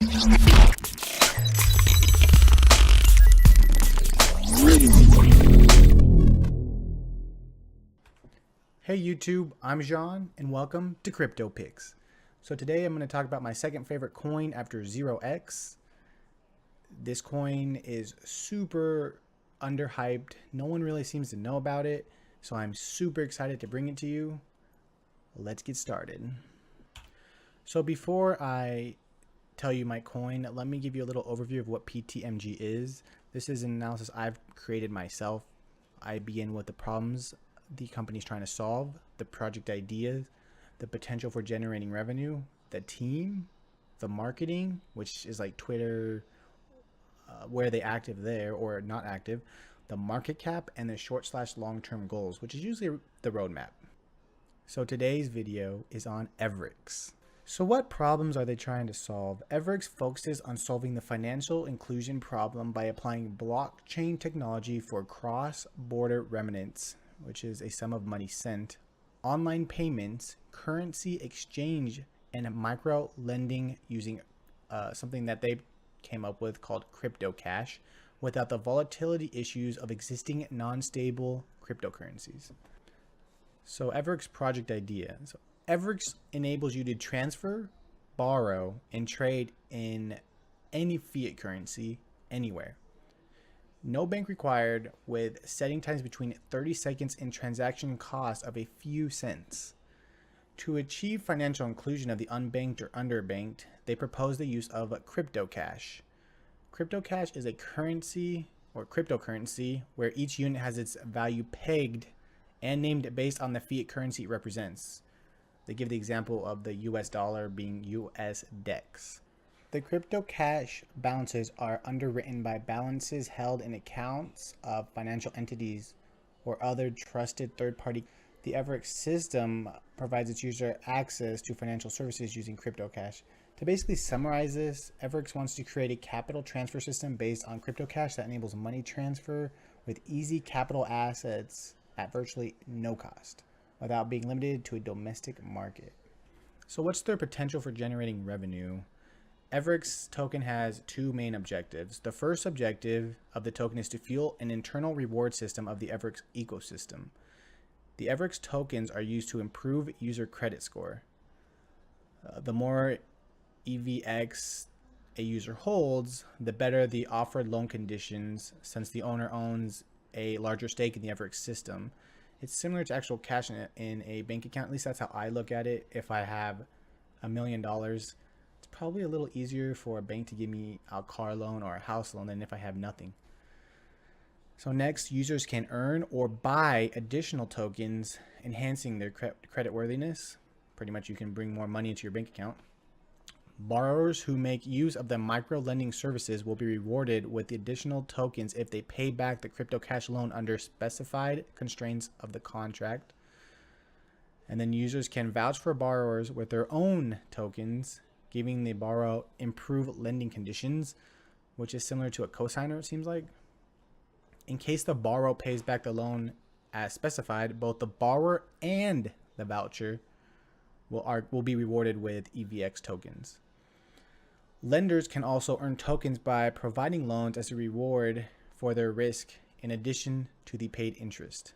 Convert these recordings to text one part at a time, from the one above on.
Hey YouTube, I'm Jean and welcome to Crypto Picks. So today I'm going to talk about my second favorite coin after EVX. This coin is super underhyped. No one really seems to know about it, so I'm super excited to bring it to you. Let's get started. So before I tell you my coin, let me give you a little overview of what PTMG is. This is an analysis I've created myself. I begin with the problems the company's trying to solve, the project ideas, the potential for generating revenue, the team, the marketing, which is like Twitter, where they active there or not active, the market cap, and the short/long-term goals, which is usually the roadmap. So today's video is on Everex. So what problems are they trying to solve? Everex focuses on solving the financial inclusion problem by applying blockchain technology for cross-border remittance, which is a sum of money sent, online payments, currency exchange, and micro lending using something that they came up with called crypto cash without the volatility issues of existing non-stable cryptocurrencies. So Everex project idea. So Everex enables you to transfer, borrow, and trade in any fiat currency anywhere. No bank required, with setting times between 30 seconds and transaction costs of a few cents. To achieve financial inclusion of the unbanked or underbanked, they propose the use of crypto cash. Crypto cash is a currency or cryptocurrency where each unit has its value pegged and named based on the fiat currency it represents. They give the example of the US dollar being US DEX. The crypto cash balances are underwritten by balances held in accounts of financial entities or other trusted third party. The Everex system provides its user access to financial services using crypto cash. To basically summarize this, Everex wants to create a capital transfer system based on crypto cash that enables money transfer with easy capital assets at virtually no cost without being limited to a domestic market. So what's their potential for generating revenue? Everex token has two main objectives. The first objective of the token is to fuel an internal reward system of the Everex ecosystem. The Everex tokens are used to improve user credit score. The more EVX a user holds, the better the offered loan conditions, since the owner owns a larger stake in the Everex system. It's similar to actual cash in a bank account. At least that's how I look at it. If I have $1 million, it's probably a little easier for a bank to give me a car loan or a house loan than if I have nothing. So next, users can earn or buy additional tokens, enhancing their credit worthiness. Pretty much you can bring more money into your bank account. Borrowers who make use of the micro lending services will be rewarded with the additional tokens if they pay back the crypto cash loan under specified constraints of the contract. And then users can vouch for borrowers with their own tokens, giving the borrower improved lending conditions, which is similar to a cosigner, it seems like. In case the borrower pays back the loan as specified, both the borrower and the voucher will be rewarded with EVX tokens. Lenders can also earn tokens by providing loans as a reward for their risk in addition to the paid interest.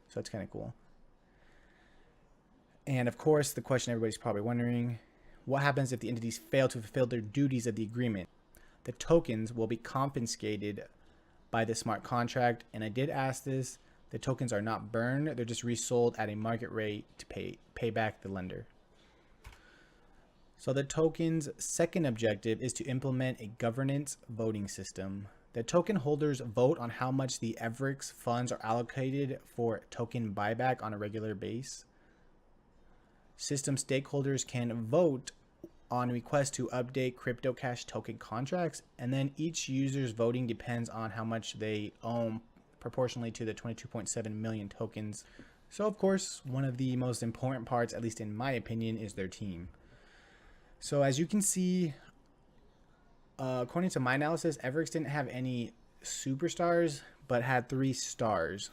So that's kind of cool. And of course, the question everybody's probably wondering, what happens if the entities fail to fulfill their duties of the agreement? The tokens will be confiscated by the smart contract. And I did ask this, the tokens are not burned, they're just resold at a market rate to pay back the lender. So the token's second objective is to implement a governance voting system. The token holders vote on how much the Everex funds are allocated for token buyback on a regular basis. System stakeholders can vote on requests to update crypto cash token contracts, and then each user's voting depends on how much they own proportionally to the 22.7 million tokens. So of course, one of the most important parts, at least in my opinion, is their team. So as you can see, according to my analysis, Everex didn't have any superstars, but had 3 stars.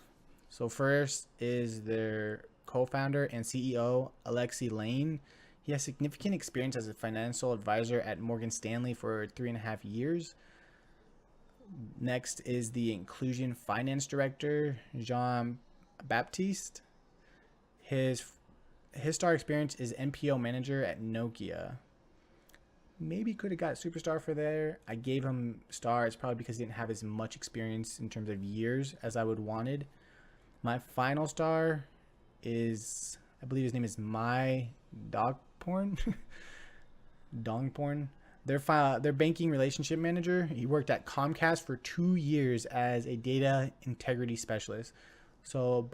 So first is their co-founder and CEO, Alexi Lane. He has significant experience as a financial advisor at Morgan Stanley for 3.5 years. Next is the Inclusion Finance Director, Jean Baptiste. His star experience is NPO manager at Nokia. Maybe could have got superstar for there. I gave him star. It's probably because he didn't have as much experience in terms of years as I would wanted. My final star is, I believe his name is My Dog Porn. Dong Porn. Their banking relationship manager. He worked at Comcast for 2 years as a data integrity specialist. So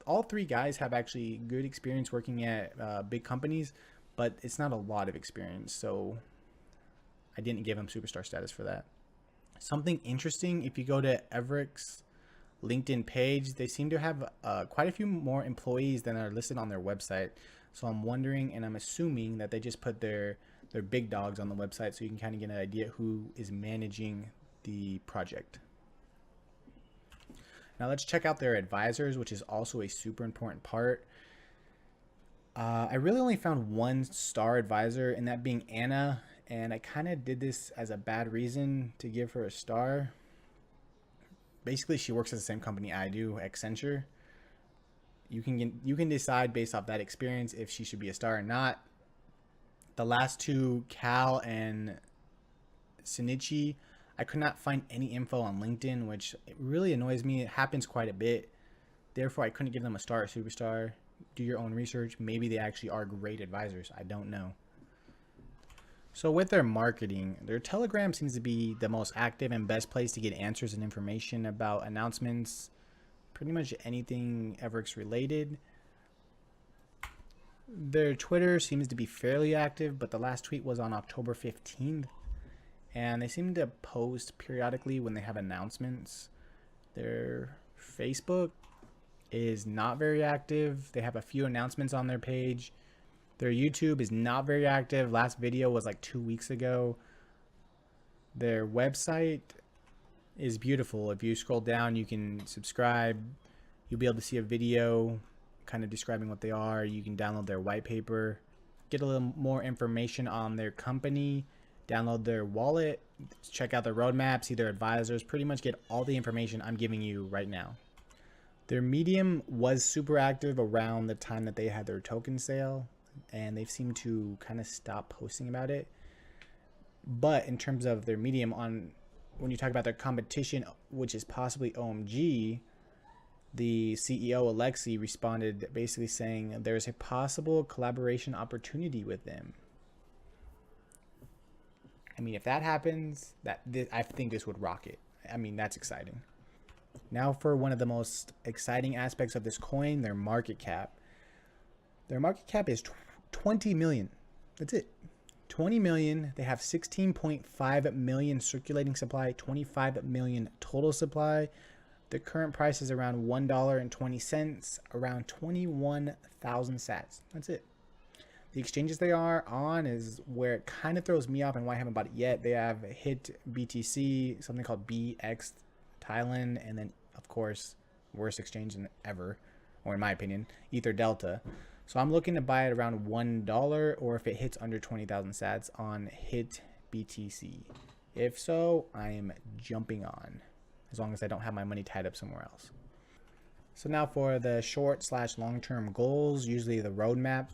all three guys have actually good experience working at big companies, but it's not a lot of experience. So I didn't give him superstar status for that. Something interesting, if you go to Everex LinkedIn page, they seem to have quite a few more employees than are listed on their website. So I'm wondering, and I'm assuming that they just put their big dogs on the website so you can kind of get an idea who is managing the project. Now let's check out their advisors, which is also a super important part. I really only found one star advisor, and that being Anna, and I kind of did this as a bad reason to give her a star. Basically, she works at the same company I do, Accenture. You can decide based off that experience if she should be a star or not. The last two, Cal and Shinichi, I could not find any info on LinkedIn, which really annoys me. It happens quite a bit. Therefore, I couldn't give them a star or superstar. Do your own research. Maybe they actually are great advisors. I don't know. So with their marketing, their Telegram seems to be the most active and best place to get answers and information about announcements, pretty much anything Everex related. Their Twitter seems to be fairly active, but the last tweet was on October 15th. And they seem to post periodically when they have announcements. Their Facebook is not very active. They have a few announcements on their page. Their YouTube is not very active. Last video was like 2 weeks ago. Their website is beautiful. If you scroll down, you can subscribe. You'll be able to see a video kind of describing what they are. You can download their white paper, get a little more information on their company, download their wallet, check out their roadmap, see their advisors, pretty much get all the information I'm giving you right now. Their Medium was super active around the time that they had their token sale, and they've seemed to kind of stop posting about it. But in terms of their Medium, when you talk about their competition, which is possibly OMG, the CEO Alexi responded basically saying there's a possible collaboration opportunity with them. I mean, if that happens, I think this would rock it. I mean, that's exciting. Now for one of the most exciting aspects of this coin, their market cap. Their market cap is 20 million. That's it. 20 million. They have 16.5 million circulating supply, 25 million total supply. The current price is around $1.20, around 21,000 sats. That's it. The exchanges they are on is where it kind of throws me off and why I haven't bought it yet. They have HIT BTC, something called BX Thailand, and then, of course, worst exchange than ever, or in my opinion, Ether Delta. So I'm looking to buy it around $1, or if it hits under 20,000 sats on HIT BTC. If so, I am jumping on, as long as I don't have my money tied up somewhere else. So now for the short/long-term goals, usually the roadmap.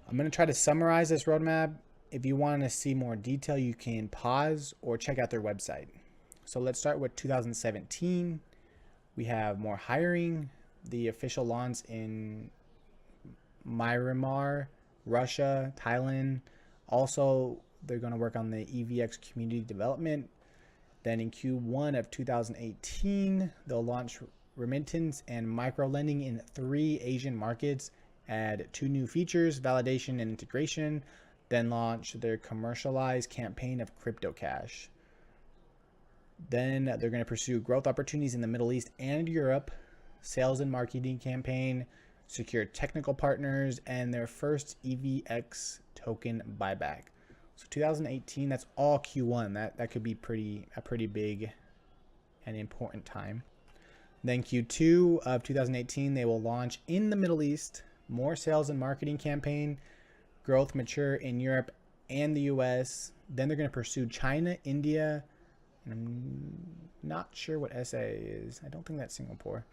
I'm going to try to summarize this roadmap. If you want to see more detail, you can pause or check out their website. So let's start with 2017. We have more hiring, the official launch in Myanmar, Russia, Thailand. Also, they're going to work on the EVX community development. Then in Q1 of 2018, they'll launch remittance and micro lending in 3 Asian markets, add 2 new features, validation and integration, then launch their commercialized campaign of crypto cash. Then they're going to pursue growth opportunities in the Middle East and Europe, sales and marketing campaign, secure technical partners, and their first EVX token buyback. So 2018, that's all Q1. That could be a pretty big and important time. Then Q2 of 2018, they will launch in the Middle East, more sales and marketing campaign, growth mature in Europe and the US. Then they're going to pursue China, India, and I'm not sure what SA is. I don't think that's Singapore.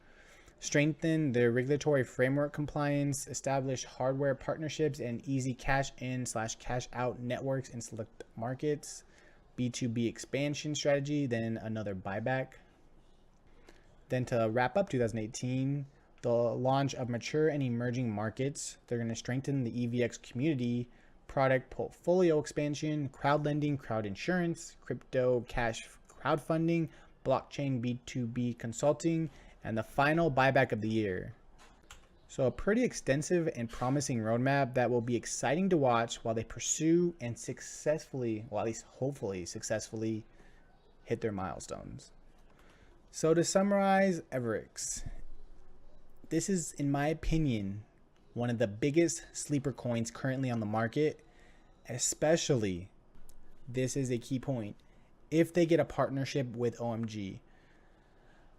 Strengthen their regulatory framework compliance, establish hardware partnerships and easy cash in / cash out networks in select markets. B2B expansion strategy, then another buyback. Then to wrap up 2018, the launch of mature and emerging markets. They're going to strengthen the EVX community, product portfolio expansion, crowd lending, crowd insurance, crypto cash crowdfunding, blockchain B2B consulting, and the final buyback of the year. So a pretty extensive and promising roadmap that will be exciting to watch while they pursue and successfully, well, at least hopefully successfully, hit their milestones. So to summarize Everex, this is, in my opinion, one of the biggest sleeper coins currently on the market, especially, this is a key point, if they get a partnership with OMG.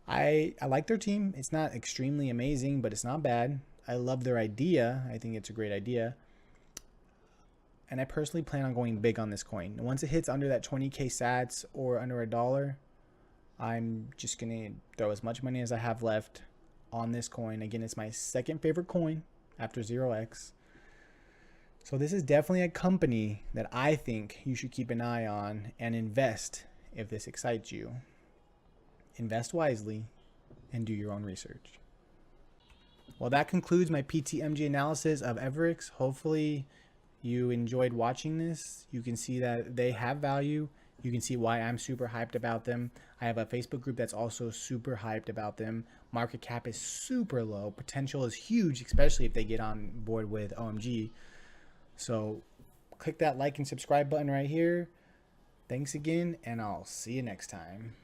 I like their team. It's not extremely amazing, but it's not bad. I love their idea. I think it's a great idea. And I personally plan on going big on this coin. Once it hits under that 20K sats or under $1, I'm just going to throw as much money as I have left on this coin. Again, it's my second favorite coin after 0x. So this is definitely a company that I think you should keep an eye on and invest if this excites you. Invest wisely and do your own research. Well, that concludes my PTMG analysis of Everex. Hopefully you enjoyed watching this. You can see that they have value. You can see why I'm super hyped about them. I have a Facebook group that's also super hyped about them. Market cap is super low. Potential is huge, especially if they get on board with OMG. So click that like and subscribe button right here. Thanks again, and I'll see you next time.